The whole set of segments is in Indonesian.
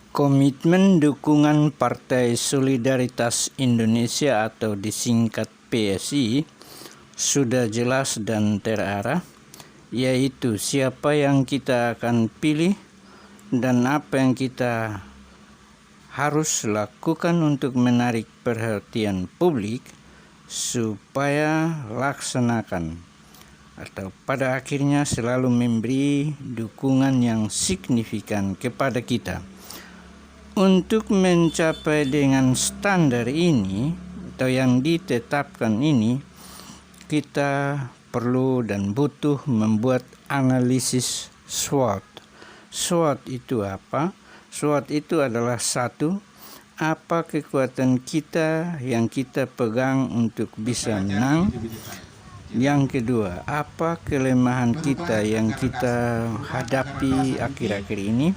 Komitmen dukungan Partai Solidaritas Indonesia atau disingkat PSI sudah jelas dan terarah, yaitu siapa yang kita akan pilih dan apa yang kita harus lakukan untuk menarik perhatian publik supaya laksanakan atau pada akhirnya selalu memberi dukungan yang signifikan kepada kita. Untuk mencapai dengan standar ini atau yang ditetapkan ini, kita perlu dan butuh membuat analisis SWOT. SWOT itu apa? SWOT itu adalah satu, apa kekuatan kita yang kita pegang untuk bisa menang. Yang kedua, apa kelemahan kita yang kita hadapi akhir-akhir ini,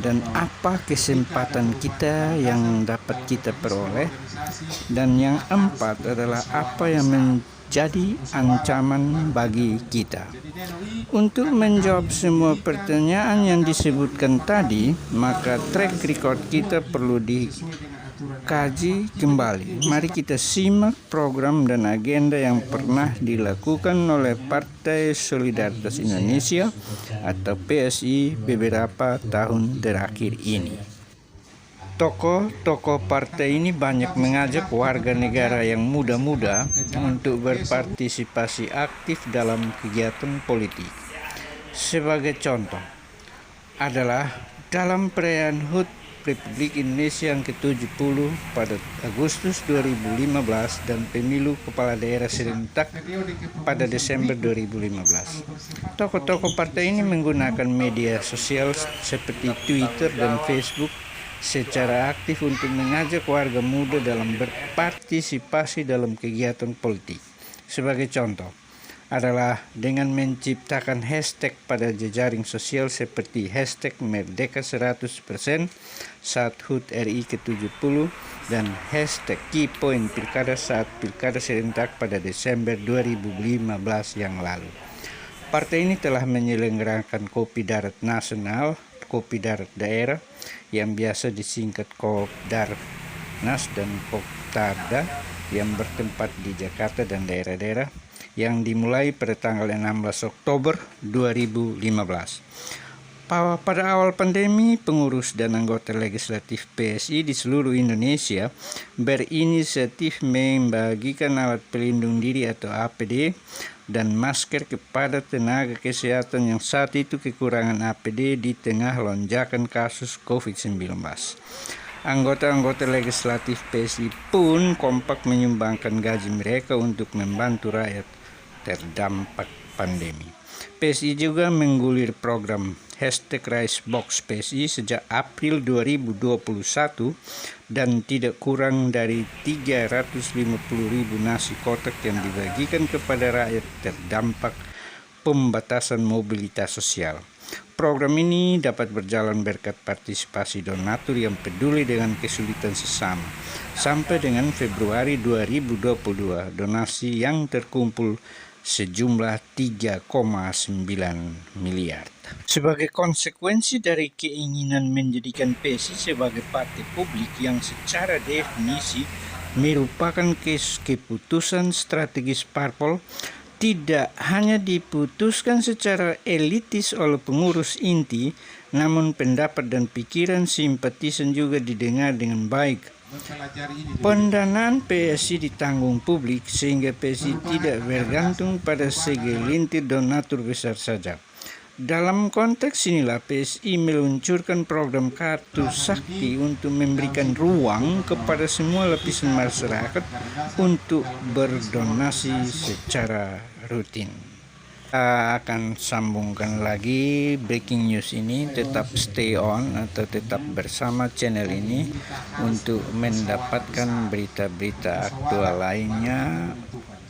dan apa kesempatan kita yang dapat kita peroleh. Dan yang empat adalah apa yang menjadi ancaman bagi kita. Untuk menjawab semua pertanyaan yang disebutkan tadi, maka track record kita perlu dikaji kembali. Mari kita simak program dan agenda yang pernah dilakukan oleh Partai Solidaritas Indonesia atau PSI beberapa tahun terakhir ini. Tokoh-tokoh partai ini banyak mengajak warga negara yang muda-muda untuk berpartisipasi aktif dalam kegiatan politik. Sebagai contoh adalah dalam perayaan HUT Republik Indonesia yang ke-70 pada Agustus 2015 dan pemilu kepala daerah serentak pada Desember 2015. Tokoh-tokoh partai ini menggunakan media sosial seperti Twitter dan Facebook secara aktif untuk mengajak warga muda dalam berpartisipasi dalam kegiatan politik. Sebagai contoh adalah dengan menciptakan hashtag pada jejaring sosial seperti hashtag Merdeka 100% saat HUT RI ke-70 dan hashtag Key Point Pilkada saat Pilkada serentak pada Desember 2015 yang lalu. Partai ini telah menyelenggarakan Kopi Darat Nasional, Kopi Darat Daerah yang biasa disingkat Kopdarnas dan Kopdarda yang bertempat di Jakarta dan daerah-daerah yang dimulai pada tanggal 16 Oktober 2015. Pada awal pandemi, pengurus dan anggota legislatif PSI di seluruh Indonesia berinisiatif membagikan alat pelindung diri atau APD dan masker kepada tenaga kesehatan yang saat itu kekurangan APD di tengah lonjakan kasus COVID-19. Anggota-anggota legislatif PSI pun kompak menyumbangkan gaji mereka untuk membantu rakyat terdampak pandemi. PSI juga menggulir program hashtag Ricebox PSI sejak April 2021 dan tidak kurang dari 350.000 nasi kotak yang dibagikan kepada rakyat terdampak pembatasan mobilitas sosial. Program ini dapat berjalan berkat partisipasi donatur yang peduli dengan kesulitan sesama. Sampai dengan Februari 2022, donasi yang terkumpul sejumlah 3,9 miliar. Sebagai konsekuensi dari keinginan menjadikan PSI sebagai partai publik yang secara definisi merupakan keputusan strategis parpol, tidak hanya diputuskan secara elitis oleh pengurus inti, namun pendapat dan pikiran simpatisan juga didengar dengan baik. Pendanaan PSI ditanggung publik sehingga PSI tidak bergantung pada segelintir donatur besar saja. Dalam konteks inilah PSI meluncurkan program Kartu Sakti untuk memberikan ruang kepada semua lapisan masyarakat untuk berdonasi secara rutin. Kita akan sambungkan lagi breaking news ini. Tetap stay on atau tetap bersama channel ini untuk mendapatkan berita-berita aktual lainnya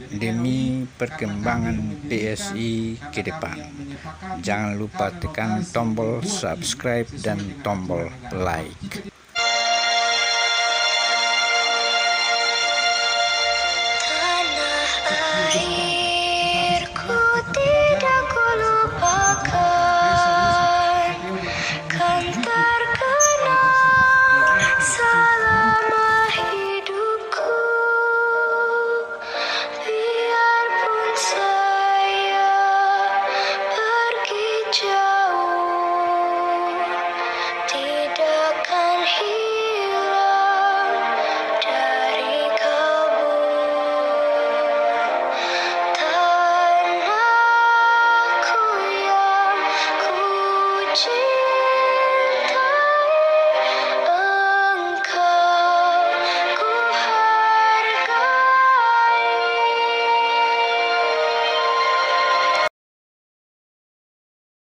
demi perkembangan PSI ke depan. Jangan lupa tekan tombol subscribe dan tombol like.